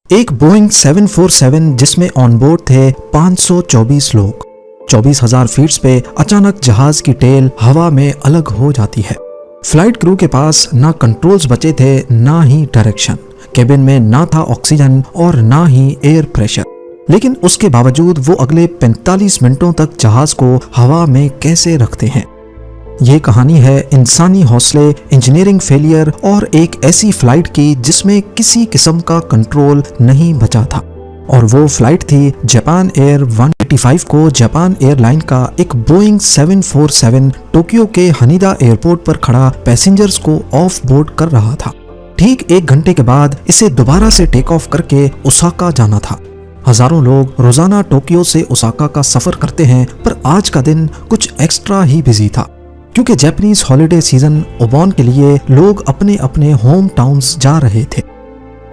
एक बोइंग 747 जिसमें ऑनबोर्ड थे 524 लोग। 24,000 फीट पे अचानक जहाज की टेल हवा में अलग हो जाती है। फ्लाइट क्रू के पास ना कंट्रोल्स बचे थे, ना ही डायरेक्शन। केबिन में ना था ऑक्सीजन और ना ही एयर प्रेशर। लेकिन उसके बावजूद वो अगले 45 मिनटों तक जहाज को हवा में कैसे रखते हैं। ये कहानी है इंसानी हौसले, इंजीनियरिंग फेलियर और एक ऐसी फ्लाइट की जिसमें किसी किस्म का कंट्रोल नहीं बचा था। और वो फ्लाइट थी जापान एयर 185 को जापान एयरलाइन का एक बोइंग 747 टोक्यो के हनीदा एयरपोर्ट पर खड़ा पैसेंजर्स को ऑफ बोर्ड कर रहा था। ठीक 1 घंटे के बाद इसे दोबारा से टेक ऑफ करके ओसाका जाना था। हजारों लोग रोजाना टोक्यो से ओसाका का सफर करते हैं, पर आज का दिन कुछ एक्स्ट्रा ही बिजी था क्योंकि जापानीज हॉलिडे सीजन ओबॉन के लिए लोग अपने अपने होम टाउन्स जा रहे थे।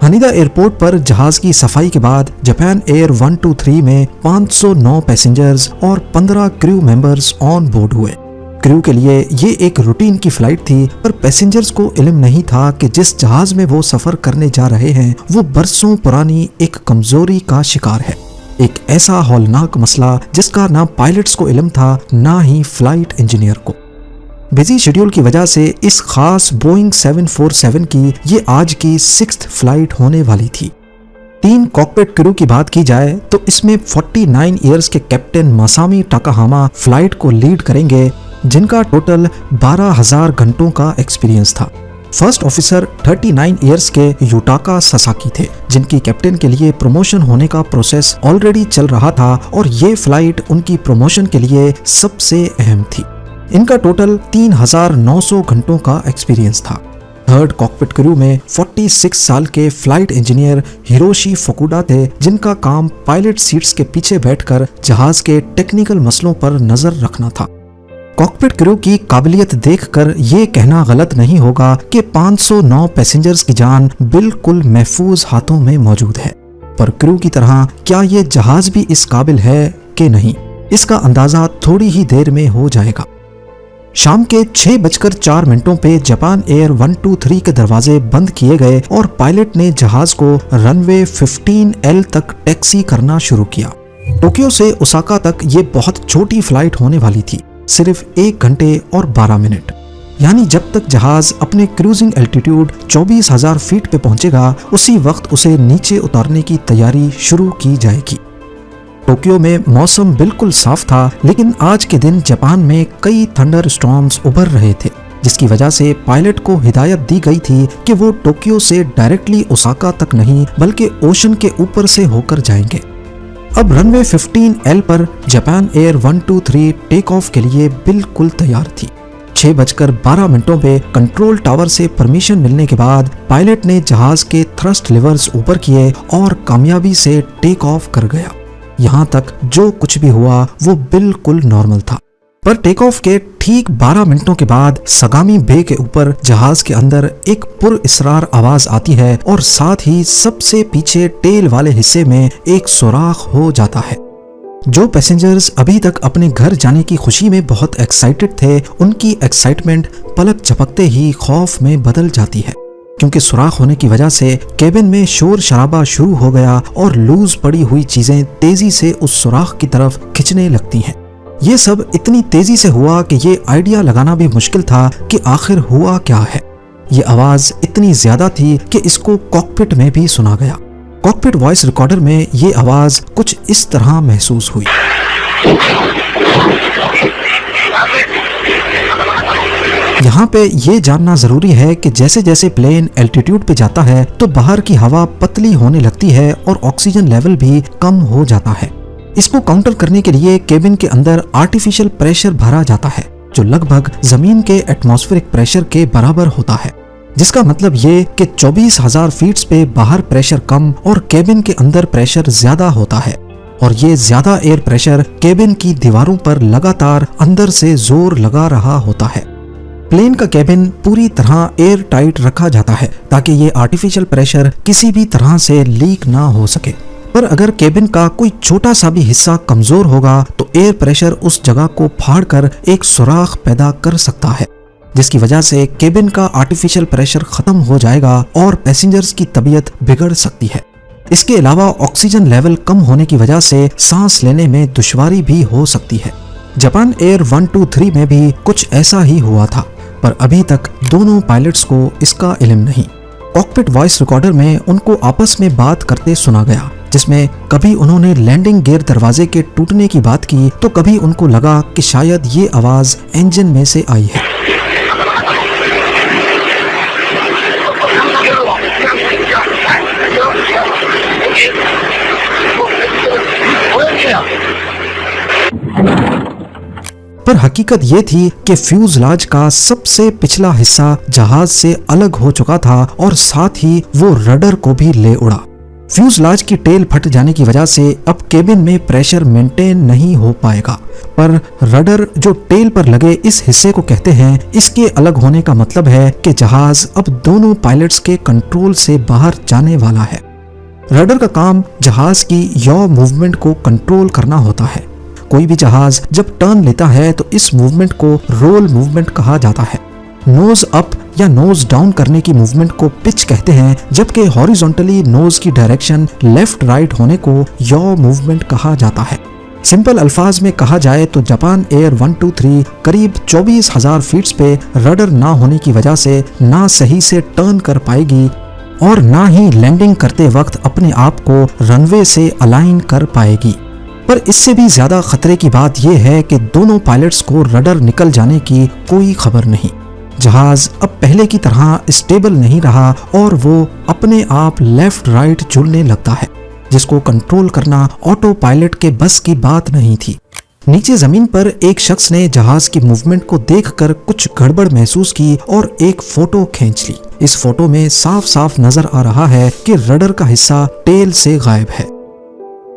हनीदा एयरपोर्ट पर जहाज की सफाई के बाद जापान एयर 123 में 509 पैसेंजर्स और 15 क्रू मेंबर्स ऑन बोर्ड हुए। क्रू के लिए ये एक रूटीन की फ्लाइट थी, पर पैसेंजर्स को इल्म नहीं था कि जिस जहाज में वो सफर करने जा रहे हैं वो बरसों पुरानी एक कमजोरी का शिकार है। एक ऐसा हौलनाक मसला जिसका ना पायलट्स को इल्म था, ना ही फ्लाइट इंजीनियर को। बिजी शेड्यूल की वजह से इस खास बोइंग 747 की ये आज की 6th फ्लाइट होने वाली थी। 3 कॉकपिट क्रू की बात की जाए तो इसमें 49 इयर्स के कैप्टन मासामी टाकाहामा फ्लाइट को लीड करेंगे, जिनका टोटल 12,000 घंटों का एक्सपीरियंस था। फर्स्ट ऑफिसर 39 इयर्स के युटाका सासाकी थे, जिनकी कैप्टन के लिए प्रमोशन होने का प्रोसेस ऑलरेडी चल रहा था और ये फ्लाइट उनकी प्रमोशन के लिए सबसे अहम थी। इनका टोटल 3,900 घंटों का एक्सपीरियंस था। थर्ड कॉकपिट क्रू में 46 साल के फ्लाइट इंजीनियर हिरोशी फुकुडा थे, जिनका काम पायलट सीट्स के पीछे बैठकर जहाज के टेक्निकल मसलों पर नजर रखना था। कॉकपिट क्रू की काबिलियत देखकर ये कहना गलत नहीं होगा कि 509 पैसेंजर्स की जान बिल्कुल महफूज हाथों में मौजूद है। पर क्रू की तरह क्या ये जहाज भी इस काबिल है कि नहीं, इसका अंदाजा थोड़ी ही देर में हो जाएगा। शाम के 6:04 पे जापान एयर 123 के दरवाजे बंद किए गए और पायलट ने जहाज को रनवे 15L तक टैक्सी करना शुरू किया। टोक्यो से ओसाका तक ये बहुत छोटी फ्लाइट होने वाली थी, सिर्फ 1 घंटे और 12 मिनट। यानी जब तक जहाज अपने क्रूजिंग एल्टीट्यूड 24,000 फीट पे पहुंचेगा, उसी वक्त उसे नीचे उतारने की तैयारी शुरू की जाएगी। टोक्यो में मौसम बिल्कुल साफ था, लेकिन आज के दिन जापान में कई थंडर स्टॉर्म्स उभर रहे थे, जिसकी वजह से पायलट को हिदायत दी गई थी कि वो टोक्यो से डायरेक्टली ओसाका तक नहीं बल्कि ओशन के ऊपर से होकर जाएंगे। अब रनवे 15L पर जापान एयर 123 टेक ऑफ के लिए बिल्कुल तैयार थी। 6:12 पे कंट्रोल टावर से परमिशन मिलने के बाद पायलट ने जहाज के थ्रस्ट लिवर्स ऊपर किए और कामयाबी से टेक ऑफ कर गया। यहाँ तक जो कुछ भी हुआ वो बिल्कुल नॉर्मल था। पर टेक ऑफ के ठीक 12 मिनटों के बाद सगामी बे के ऊपर जहाज के अंदर एक पुरइसरार आवाज आती है और साथ ही सबसे पीछे टेल वाले हिस्से में एक सुराख हो जाता है। जो पैसेंजर्स अभी तक अपने घर जाने की खुशी में बहुत एक्साइटेड थे, उनकी एक्साइटमेंट पलक झपकते ही खौफ में बदल जाती है, क्योंकि सुराख होने की वजह से केबिन में शोर शराबा शुरू हो गया और लूज पड़ी हुई चीजें तेजी से उस सुराख की तरफ खिंचने लगती हैं। ये सब इतनी तेजी से हुआ कि ये आइडिया लगाना भी मुश्किल था कि आखिर हुआ क्या है। ये आवाज इतनी ज्यादा थी कि इसको कॉकपिट में भी सुना गया। कॉकपिट वॉइस रिकॉर्डर में ये आवाज कुछ इस तरह महसूस हुई। यहाँ पे ये जानना जरूरी है कि जैसे जैसे प्लेन एल्टीट्यूड पे जाता है तो बाहर की हवा पतली होने लगती है और ऑक्सीजन लेवल भी कम हो जाता है। इसको काउंटर करने के लिए केबिन के अंदर आर्टिफिशियल प्रेशर भरा जाता है, जो लगभग जमीन के एटमॉस्फेरिक प्रेशर के बराबर होता है, जिसका मतलब ये कि 24,000 फीट पे बाहर प्रेशर कम और केबिन के अंदर प्रेशर ज्यादा होता है। और ये ज्यादा एयर प्रेशर केबिन की दीवारों पर लगातार अंदर से जोर लगा रहा होता है। प्लेन का केबिन पूरी तरह एयर टाइट रखा जाता है ताकि ये आर्टिफिशियल प्रेशर किसी भी तरह से लीक ना हो सके। पर अगर केबिन का कोई छोटा सा भी हिस्सा कमजोर होगा तो एयर प्रेशर उस जगह को फाड़कर एक सुराख पैदा कर सकता है, जिसकी वजह से केबिन का आर्टिफिशियल प्रेशर खत्म हो जाएगा और पैसेंजर्स की तबीयत बिगड़ सकती है। इसके अलावा ऑक्सीजन लेवल कम होने की वजह से सांस लेने में दुश्वारी भी हो सकती है। जापान एयर 123 में भी कुछ ऐसा ही हुआ था, पर अभी तक दोनों पायलट्स को इसका इल्म नहीं। कॉकपिट वॉइस रिकॉर्डर में उनको आपस में बात करते सुना गया, जिसमें कभी उन्होंने लैंडिंग गियर दरवाजे के टूटने की बात की तो कभी उनको लगा कि शायद ये आवाज इंजन में से आई है। पर हकीकत ये थी कि फ्यूजलाज का सबसे पिछला हिस्सा जहाज से अलग हो चुका था और साथ ही वो रडर को भी ले उड़ा। फ्यूजलाज की टेल फट जाने की वजह से अब केबिन में प्रेशर मेंटेन नहीं हो पाएगा, पर रडर जो टेल पर लगे इस हिस्से को कहते हैं, इसके अलग होने का मतलब है कि जहाज अब दोनों पायलट्स के कंट्रोल से बाहर जाने वाला है। रडर का काम जहाज की याव मूवमेंट को कंट्रोल करना होता है। कोई भी जहाज जब टर्न लेता है तो इस मूवमेंट को रोल मूवमेंट कहा जाता है। नोज अप या नोज डाउन करने की मूवमेंट को पिच कहते हैं, जबकि हॉरिजॉन्टली नोज की डायरेक्शन लेफ्ट राइट होने को याव मूवमेंट कहा जाता है। सिंपल अल्फाज में कहा जाए तो जापान एयर 123 करीब 24,000 फीट पे रडर ना होने की वजह से ना सही से टर्न कर पाएगी और ना ही लैंडिंग करते वक्त अपने आप को रनवे से अलाइन कर पाएगी। पर इससे भी ज्यादा खतरे की बात यह है कि दोनों पायलट्स को रडर निकल जाने की कोई खबर नहीं। जहाज अब पहले की तरह स्टेबल नहीं रहा और वो अपने आप लेफ्ट राइट झूलने लगता है, जिसको कंट्रोल करना ऑटो पायलट के बस की बात नहीं थी। नीचे जमीन पर एक शख्स ने जहाज की मूवमेंट को देखकर कुछ गड़बड़ महसूस की और एक फोटो खींच ली। इस फोटो में साफ साफ नजर आ रहा है कि रडर का हिस्सा टेल से गायब है।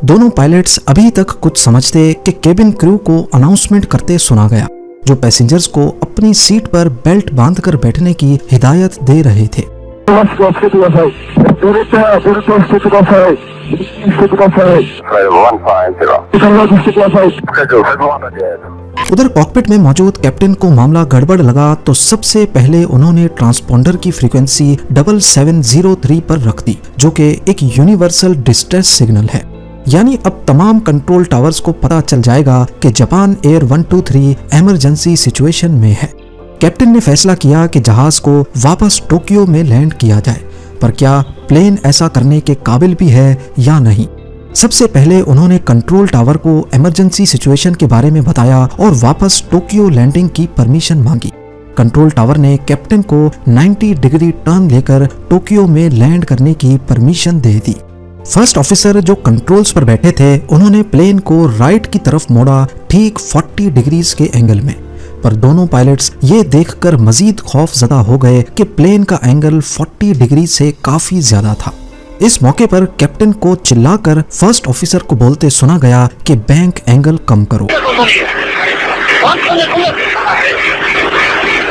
दोनों पायलट्स अभी तक कुछ समझते कि केबिन क्रू को अनाउंसमेंट करते सुना गया, जो पैसेंजर्स को अपनी सीट पर बेल्ट बांधकर बैठने की हिदायत दे रहे थे। उधर कॉकपिट में मौजूद कैप्टन को मामला गड़बड़ लगा तो सबसे पहले उन्होंने ट्रांसपोंडर की फ्रीक्वेंसी 7703 पर रख दी, जो कि एक यूनिवर्सल डिस्ट्रेस सिग्नल है। यानी अब तमाम कंट्रोल टावर्स को पता चल जाएगा कि जापान एयर 123 इमरजेंसी सिचुएशन में है। कैप्टन ने फैसला किया कि जहाज को वापस टोक्यो में लैंड किया जाए, पर क्या प्लेन ऐसा करने के काबिल भी है या नहीं। सबसे पहले उन्होंने कंट्रोल टावर को इमरजेंसी सिचुएशन के बारे में बताया और वापस टोक्यो लैंडिंग की परमिशन मांगी। कंट्रोल टावर ने कैप्टन को 90 डिग्री टर्न लेकर टोक्यो में लैंड करने की परमिशन दे दी। फर्स्ट ऑफिसर जो कंट्रोल्स पर बैठे थे, उन्होंने प्लेन को राइट की तरफ मोड़ा, ठीक 40 डिग्रीज के एंगल में। पर दोनों पायलट्स ये देखकर मजीद खौफजदा हो गए कि प्लेन का एंगल 40 डिग्री से काफी ज्यादा था। इस मौके पर कैप्टन को चिल्लाकर फर्स्ट ऑफिसर को बोलते सुना गया कि बैंक एंगल कम करो।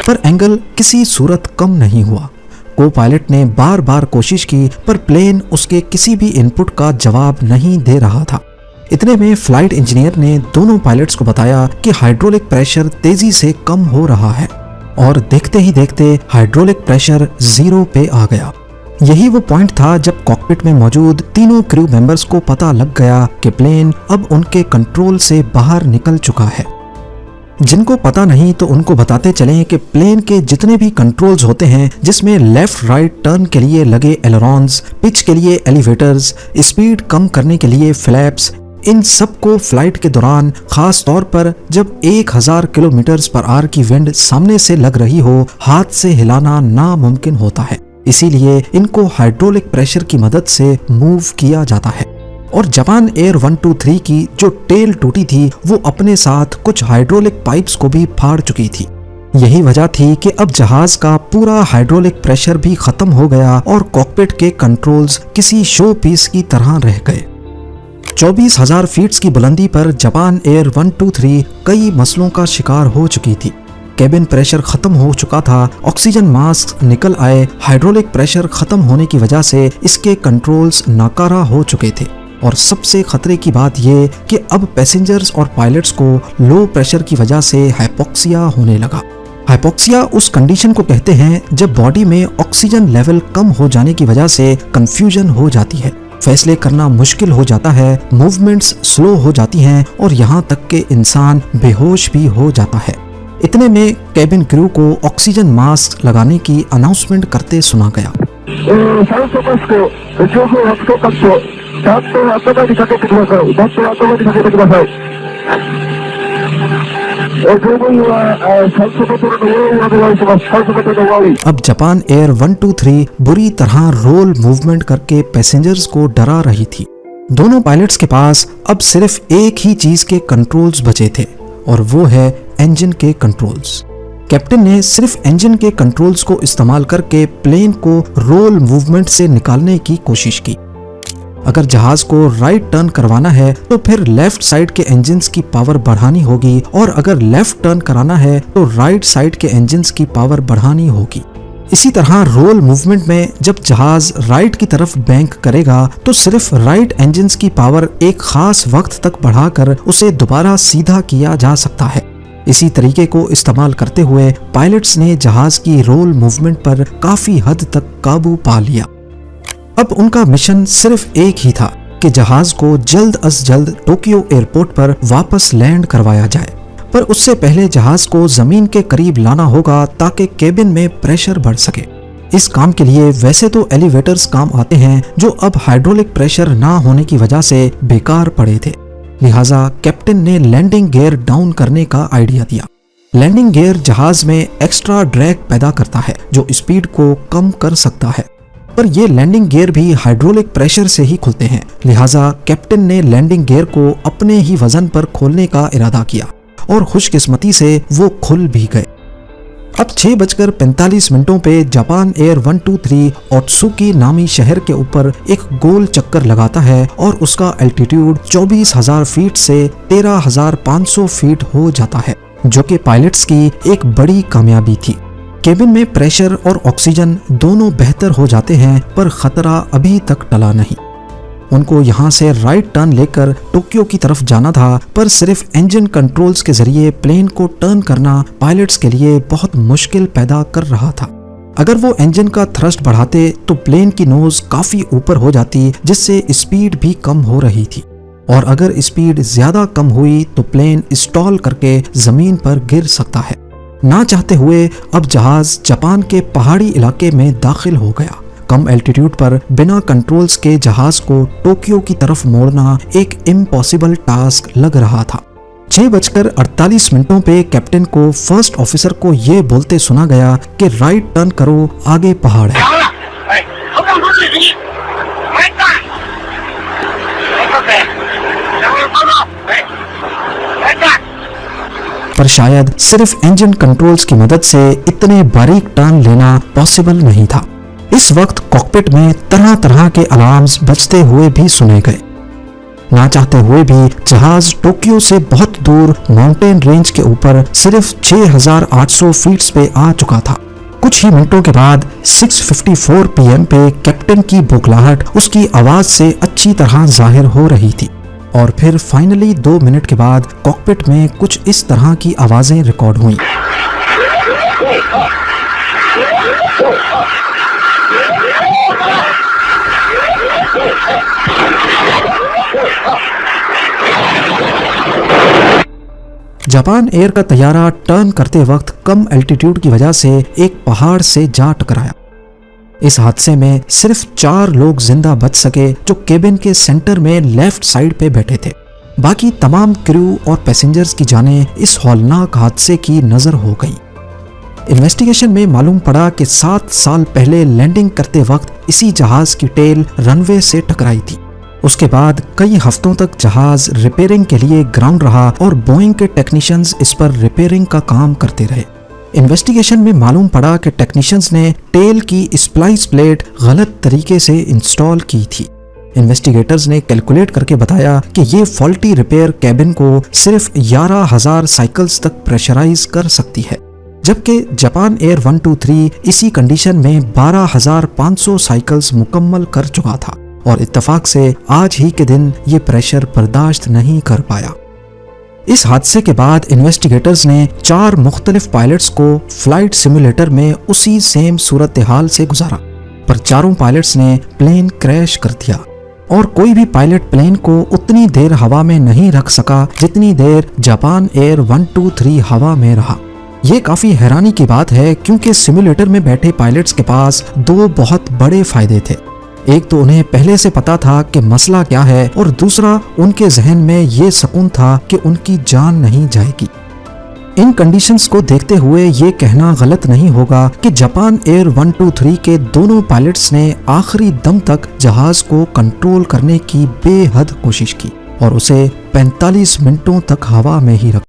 पर एंगल किसी सूरत कम नहीं हुआ। को पायलट ने बार बार कोशिश की, पर प्लेन उसके किसी भी इनपुट का जवाब नहीं दे रहा था। इतने में फ्लाइट इंजीनियर ने दोनों पायलट्स को बताया कि हाइड्रोलिक प्रेशर तेजी से कम हो रहा है और देखते ही देखते हाइड्रोलिक प्रेशर 0 पे आ गया। यही वो पॉइंट था जब कॉकपिट में मौजूद तीनों क्रू मेंबर्स को पता लग गया कि प्लेन अब उनके कंट्रोल से बाहर निकल चुका है। जिनको पता नहीं तो उनको बताते चलें कि प्लेन के जितने भी कंट्रोल्स होते हैं, जिसमें लेफ्ट राइट टर्न के लिए लगे एलरॉन्स, पिच के लिए एलिवेटर्स, स्पीड कम करने के लिए फ्लैप्स, इन सबको फ्लाइट के दौरान, खास तौर पर जब 1000 किलोमीटर पर आवर की विंड सामने से लग रही हो, हाथ से हिलाना नामुमकिन होता है। इसीलिए इनको हाइड्रोलिक प्रेशर की मदद से मूव किया जाता है। और जापान एयर 123 की जो टेल टूटी थी, वो अपने साथ कुछ हाइड्रोलिक पाइप्स को भी फाड़ चुकी थी। यही वजह थी कि अब जहाज का पूरा हाइड्रोलिक प्रेशर भी खत्म हो गया और कॉकपिट के कंट्रोल्स किसी शो पीस की तरह रह गए। 24,000 फीट की बुलंदी पर जापान एयर 123 कई मसलों का शिकार हो चुकी थी। केबिन प्रेशर खत्म हो चुका था, ऑक्सीजन मास्क निकल आए, हाइड्रोलिक प्रेशर खत्म होने की वजह से इसके कंट्रोल्स नाकारा हो चुके थे। और सबसे खतरे की बात यह कि अब पैसेंजर्स और पायलट्स को लो प्रेशर की वजह से हाइपोक्सिया होने लगा। हाइपोक्सिया उस कंडीशन को कहते हैं जब बॉडी में ऑक्सीजन लेवल कम हो जाने की वजह से कंफ्यूजन हो जाती है, फैसले करना मुश्किल हो जाता है, मूवमेंट्स स्लो हो जाती हैं और यहाँ तक कि इंसान बेहोश भी हो जाता है। इतने में कैबिन क्रू को ऑक्सीजन मास्क लगाने की अनाउंसमेंट करते सुना गया। अब जापान एयर 123 बुरी तरह रोल मूवमेंट करके पैसेंजर्स को डरा रही थी। दोनों पायलट्स के पास अब सिर्फ एक ही चीज के कंट्रोल्स बचे थे और वो है इंजन के कंट्रोल्स। कैप्टन ने सिर्फ इंजन के कंट्रोल्स को इस्तेमाल करके प्लेन को रोल मूवमेंट से निकालने की कोशिश की। अगर जहाज को राइट टर्न करवाना है तो फिर लेफ्ट साइड के इंजन्स की पावर बढ़ानी होगी और अगर लेफ्ट टर्न कराना है तो राइट साइड के इंजन्स की पावर बढ़ानी होगी। इसी तरह रोल मूवमेंट में जब जहाज राइट की तरफ बैंक करेगा तो सिर्फ राइट इंजन्स की पावर एक खास वक्त तक बढ़ाकर उसे दोबारा सीधा किया जा सकता है। इसी तरीके को इस्तेमाल करते हुए पायलट्स ने जहाज की रोल मूवमेंट पर काफी हद तक काबू पा लिया। अब उनका मिशन सिर्फ एक ही था कि जहाज को जल्द अज जल्द टोक्यो एयरपोर्ट पर वापस लैंड करवाया जाए, पर उससे पहले जहाज को जमीन के करीब लाना होगा ताकि केबिन में प्रेशर बढ़ सके। इस काम के लिए वैसे तो एलिवेटर्स काम आते हैं जो अब हाइड्रोलिक प्रेशर ना होने की वजह से बेकार पड़े थे, लिहाजा कैप्टन ने लैंडिंग गियर डाउन करने का आइडिया दिया। लैंडिंग गियर जहाज में एक्स्ट्रा ड्रैग पैदा करता है जो स्पीड को कम कर सकता है, पर ये लैंडिंग गियर भी हाइड्रोलिक प्रेशर से ही खुलते हैं, लिहाजा कैप्टन ने लैंडिंग गियर को अपने ही वजन पर खोलने का इरादा किया और खुशकिस्मती से वो खुल भी गए। अब 6:45 पे जापान एयर 123 ओत्सुकी नामी शहर के ऊपर एक गोल चक्कर लगाता है और उसका एल्टीट्यूड 24,000 फीट से 13,500 फीट हो जाता है, जो कि पायलट्स की एक बड़ी कामयाबी थी। केबिन में प्रेशर और ऑक्सीजन दोनों बेहतर हो जाते हैं, पर खतरा अभी तक टला नहीं। उनको यहाँ से राइट टर्न लेकर टोक्यो की तरफ जाना था, पर सिर्फ इंजन कंट्रोल्स के जरिए प्लेन को टर्न करना पायलट्स के लिए बहुत मुश्किल पैदा कर रहा था। अगर वो इंजन का थ्रस्ट बढ़ाते तो प्लेन की नोज काफी ऊपर हो जाती, जिससे स्पीड भी कम हो रही थी, और अगर स्पीड ज्यादा कम हुई तो प्लेन स्टॉल करके जमीन पर गिर सकता है। ना चाहते हुए अब जहाज जापान के पहाड़ी इलाके में दाखिल हो गया। कम एल्टीट्यूड पर बिना कंट्रोल्स के जहाज को टोक्यो की तरफ मोड़ना एक इम्पॉसिबल टास्क लग रहा था। 6:48 पे कैप्टन को फर्स्ट ऑफिसर को ये बोलते सुना गया कि राइट टर्न करो, आगे पहाड़ है। पर शायद सिर्फ इंजन कंट्रोल्स की मदद से इतने बारीक टर्न लेना पॉसिबल नहीं था। इस वक्त कॉकपिट में तरह तरह के अलार्म्स बजते हुए भी सुने गए। ना चाहते हुए भी जहाज टोक्यो से बहुत दूर माउंटेन रेंज के ऊपर सिर्फ 6,800 फीट पे आ चुका था। कुछ ही मिनटों के बाद 6:54 PM पे कैप्टन की बौखलाहट उसकी आवाज से अच्छी तरह जाहिर हो रही थी, और फिर फाइनली 2 मिनट के बाद कॉकपिट में कुछ इस तरह की आवाजें रिकॉर्ड हुई। जापान एयर का तैयारा टर्न करते वक्त कम एल्टीट्यूड की वजह से एक पहाड़ से जा टकराया। इस हादसे में सिर्फ 4 लोग जिंदा बच सके जो केबिन के सेंटर में लेफ्ट साइड पे बैठे थे। बाकी तमाम क्रू और पैसेंजर्स की जानें इस हौलनाक हादसे की नजर हो गई। इन्वेस्टिगेशन में मालूम पड़ा कि 7 साल पहले लैंडिंग करते वक्त इसी जहाज की टेल रनवे से टकराई थी। उसके बाद कई हफ्तों तक जहाज रिपेयरिंग के लिए ग्राउंड रहा और बोइंग के टेक्नीशियंस इस पर रिपेयरिंग का काम करते रहे। इन्वेस्टिगेशन में मालूम पड़ा कि टेक्नीशियंस ने टेल की स्प्लाइस प्लेट गलत तरीके से इंस्टॉल की थी। इन्वेस्टिगेटर्स ने कैलकुलेट करके बताया कि ये फॉल्टी रिपेयर कैबिन को सिर्फ 11,000 साइकिल्स तक प्रेशराइज कर सकती है, जबकि जापान एयर 123 इसी कंडीशन में 12,500 साइकिल्स मुकम्मल कर चुका था और इत्तेफाक से आज ही के दिन ये प्रेशर बर्दाश्त नहीं कर पाया। इस हादसे के बाद इन्वेस्टिगेटर्स ने 4 मुख्तलिफ पायलट्स को फ्लाइट सिमुलेटर में उसी सेम सूरत हाल से गुजारा, पर चारों पायलट्स ने प्लेन क्रैश कर दिया। और कोई भी पायलट प्लेन को उतनी देर हवा में नहीं रख सका जितनी देर जापान एयर 123 हवा में रहा। ये काफी हैरानी की बात है क्योंकि सिमुलेटर में बैठे पायलट्स के पास दो बहुत बड़े फायदे थे। एक तो उन्हें पहले से पता था कि मसला क्या है और दूसरा उनके जहन में ये सुकून था कि उनकी जान नहीं जाएगी। इन कंडीशंस को देखते हुए ये कहना गलत नहीं होगा कि जापान एयर 123 के दोनों पायलट्स ने आखिरी दम तक जहाज को कंट्रोल करने की बेहद कोशिश की और उसे 45 मिनटों तक हवा में ही रखा।